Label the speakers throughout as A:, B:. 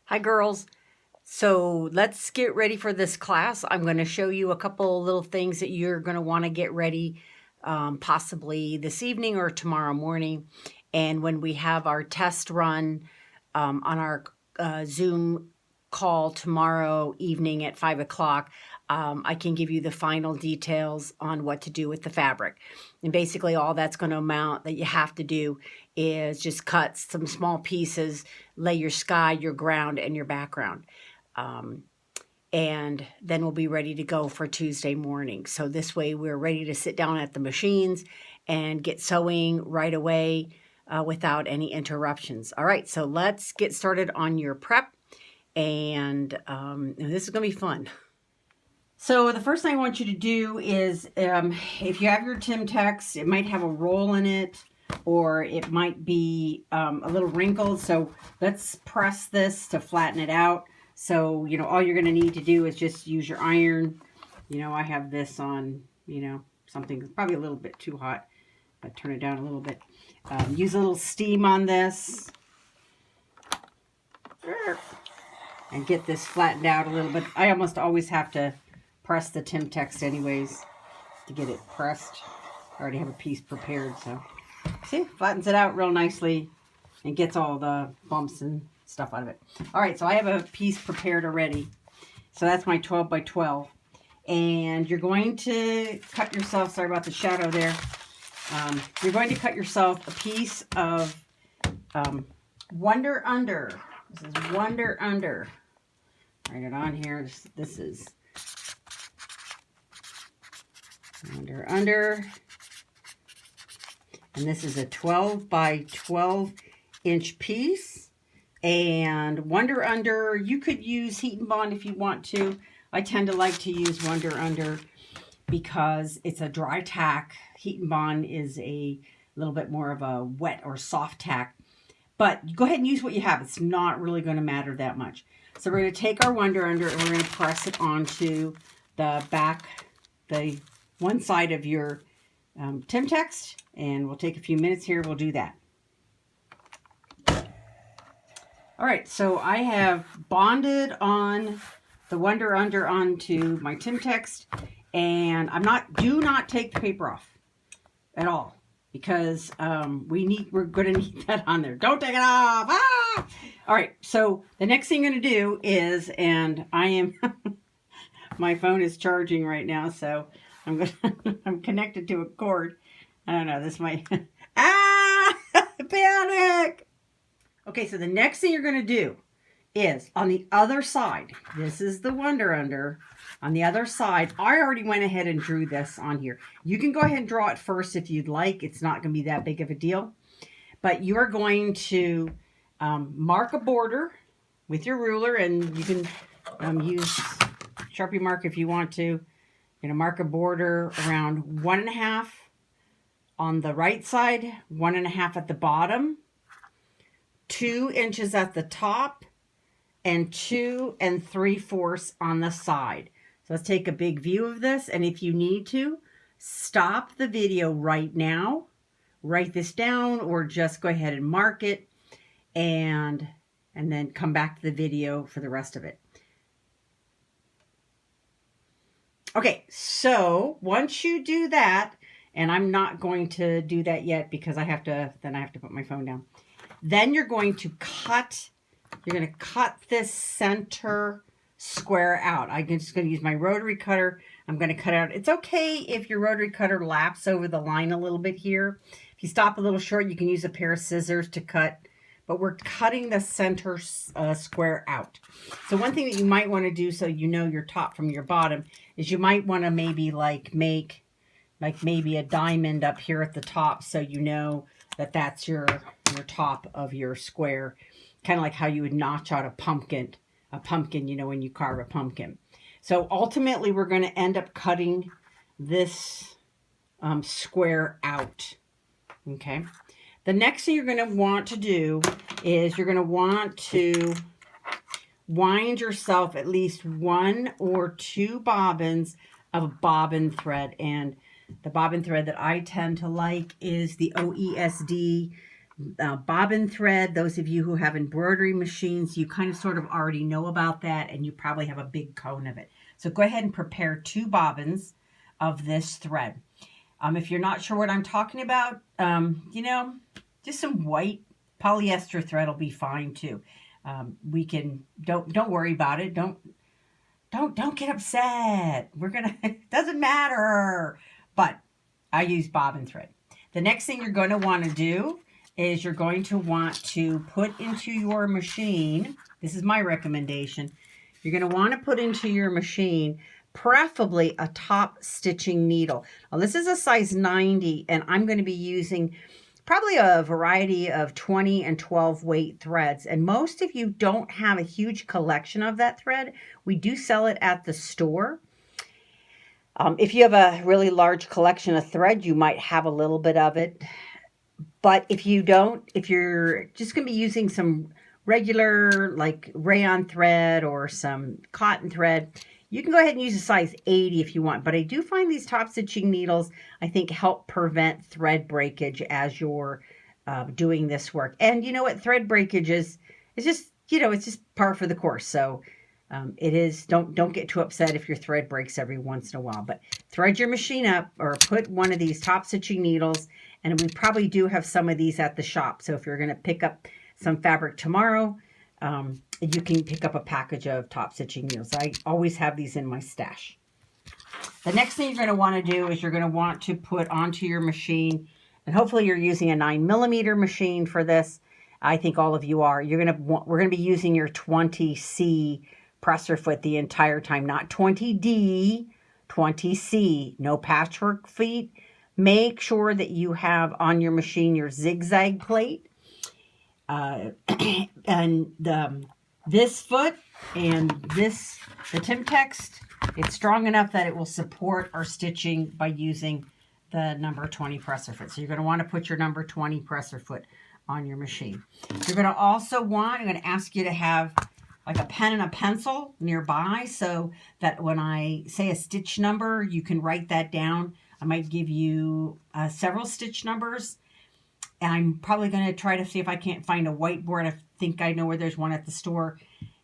A: Hi girls. So let's get ready for this class. I'm going to show you a couple little things that you're going to want to get ready possibly this evening or tomorrow morning. And when we have our test run on our Zoom call tomorrow evening at 5 o'clock, I can give you the final details on what to do with the fabric. And basically all that's going to amount that you have to do is just cut some small pieces, lay your sky, your ground, and your background. And then we'll be ready to go for Tuesday morning. So this way we're ready to sit down at the machines and get sewing right away without any interruptions. All right, so let's get started on your prep. And this is going to be fun. So the first thing I want you to do is, if you have your Timtex, it might have a roll in it, or it might be a little wrinkled. So let's press this to flatten it out. So, you know, all you're going to need to do is just use your iron. You know, I have this on, you know, something that's probably a little bit too hot, but turn it down a little bit. Use a little steam on this. And get this flattened out a little bit. I almost always have to press the Timtex anyways to get it pressed. I already have a piece prepared, so see, flattens it out real nicely and gets all the bumps and stuff out of it. All right, so I have a piece prepared already. So that's my 12 by 12. And you're going to cut yourself, sorry about the shadow there. You're going to cut yourself a piece of Wonder Under. This is Wonder Under. Write it on here. This is Wonder Under. And this is a 12 by 12 inch piece. And Wonder Under, you could use Heat and Bond if you want to. I tend to like to use Wonder Under because it's a dry tack. Heat and Bond is a little bit more of a wet or soft tack. But go ahead and use what you have. It's not really going to matter that much. So we're going to take our Wonder Under and we're going to press it onto the back, the one side of your Timtex. And we'll take a few minutes here. We'll do that. All right, so I have bonded on the Wonder Under onto my Timtex. And do not take the paper off at all. Because we're going to need that on there. Don't take it off. Ah! All right. So the next thing I'm going to do is, and I am, my phone is charging right now, so I'm connected to a cord. I don't know. This might. Panic. Okay. So the next thing you're going to do is on the other side. This is the Wonder Under. On the other side, I already went ahead and drew this on here. You can go ahead and draw it first if you'd like. It's not going to be that big of a deal. But you're going to mark a border with your ruler, and you can use Sharpie mark if you want to. You're going to mark a border around 1.5 on the right side, 1.5 at the bottom, 2 inches at the top, and 2 3/4 on the side. So let's take a big view of this. And if you need to, stop the video right now, write this down, or just go ahead and mark it and then come back to the video for the rest of it. Okay, so once you do that, and I'm not going to do that yet because I have to put my phone down. Then you're going to cut this center square out. I'm just going to use my rotary cutter. I'm going to cut out. It's okay if your rotary cutter laps over the line a little bit here. If you stop a little short, you can use a pair of scissors to cut. But we're cutting the center square out. So one thing that you might want to do so you know your top from your bottom is you might want to maybe make maybe a diamond up here at the top so you know that that's your top of your square. Kind of like how you would notch out a pumpkin, you know, when you carve a pumpkin. So ultimately, we're going to end up cutting this square out. Okay. The next thing you're going to want to do is you're going to want to wind yourself at least 1 or 2 bobbins of bobbin thread. And the bobbin thread that I tend to like is the OESD bobbin thread. Those of you who have embroidery machines, you kind of sort of already know about that, and you probably have a big cone of it. So go ahead and prepare 2 bobbins of this thread. If you're not sure what I'm talking about, you know, just some white polyester thread will be fine too. We can don't worry about it. Don't get upset. We're gonna it doesn't matter. But I use bobbin thread. The next thing you're going to want to do is you're going to want to put into your machine. This is my recommendation. You're going to want to put into your machine preferably a top stitching needle. Now this is a size 90, and I'm going to be using probably a variety of 20 and 12 weight threads. And most of you don't have a huge collection of that thread. We do sell it at the store. If you have a really large collection of thread, you might have a little bit of it. But if you don't, if you're just going to be using some regular like rayon thread or some cotton thread, you can go ahead and use a size 80 if you want. But I do find these top stitching needles, I think, help prevent thread breakage as you're doing this work. And you know what? Thread breakage is just, you know, it's just par for the course. So it is, don't get too upset if your thread breaks every once in a while. But thread your machine up or put one of these top stitching needles. And we probably do have some of these at the shop. So if you're going to pick up some fabric tomorrow, you can pick up a package of top stitching needles. I always have these in my stash. The next thing you're going to want to do is you're going to want to put onto your machine, and hopefully you're using a 9mm machine for this. I think all of you are. We're going to be using your 20C presser foot the entire time, not 20D, 20C. No patchwork feet. Make sure that you have on your machine your zigzag plate. And this foot and the Timtex, it's strong enough that it will support our stitching by using the number 20 presser foot. So you're going to want to put your number 20 presser foot on your machine. You're going to also want, I'm going to ask you to have like a pen and a pencil nearby so that when I say a stitch number, you can write that down. I might give you several stitch numbers. And I'm probably going to try to see if I can't find a whiteboard. I think I know where there's one at the store.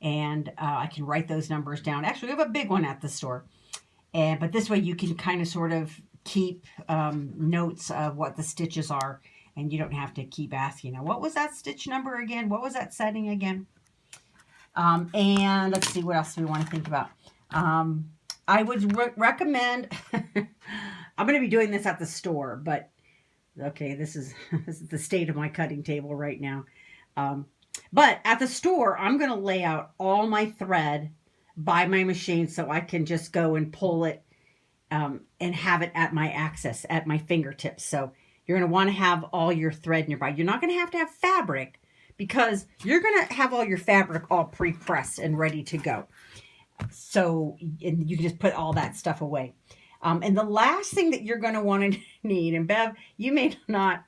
A: And I can write those numbers down. Actually, we have a big one at the store. But this way you can kind of sort of keep notes of what the stitches are. And you don't have to keep asking, now, what was that stitch number again? What was that setting again? And let's see, what else do we want to think about? I would recommend, I'm going to be doing this at the store, but okay, this is the state of my cutting table right now. But at the store, I'm going to lay out all my thread by my machine so I can just go and pull it and have it at my access, at my fingertips. So you're going to want to have all your thread nearby. You're not going to have fabric because you're going to have all your fabric all pre-pressed and ready to go. So and you can just put all that stuff away. And the last thing that you're going to want to need, and Bev, you may not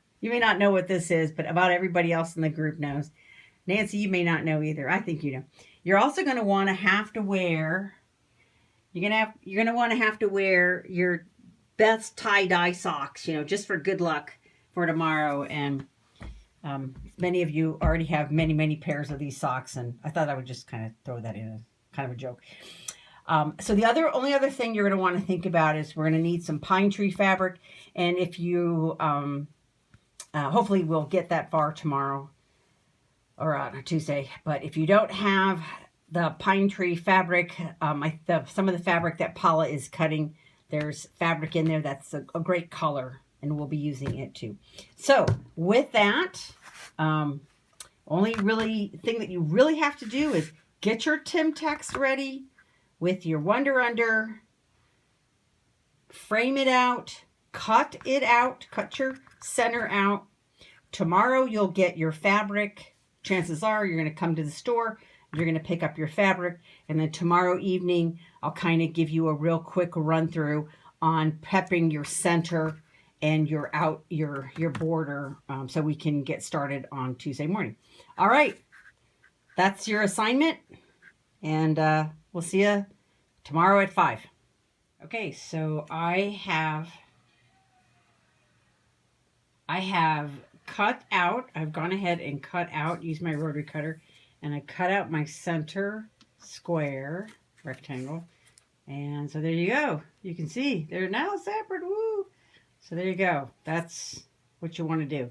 A: know what this is, but about everybody else in the group knows. Nancy, you may not know either. I think you know. You're also going to want to have to wear. You're going to want to have to wear your best tie-dye socks, you know, just for good luck for tomorrow. And many of you already have many pairs of these socks, and I thought I would just kind of throw that in as kind of a joke. So the only other thing you're going to want to think about is we're going to need some pine tree fabric. And if you, hopefully we'll get that far tomorrow or on Tuesday. But if you don't have the pine tree fabric, some of the fabric that Paula is cutting, there's fabric in there that's a great color, and we'll be using it too. So with that, only really thing that you really have to do is get your Timtex ready with your Wonder Under, frame it out, cut it out, cut your center out. Tomorrow you'll get your fabric. Chances are you're going to come to the store, you're going to pick up your fabric, and then tomorrow evening I'll kind of give you a real quick run through on prepping your center and your border so we can get started on Tuesday morning. All right, that's your assignment, and we'll see you tomorrow at 5. Okay, so I have cut out, I've gone ahead and cut out, use my rotary cutter, and I cut out my center square rectangle. And so there you go. You can see they're now separate. Woo! So there you go. That's what you want to do.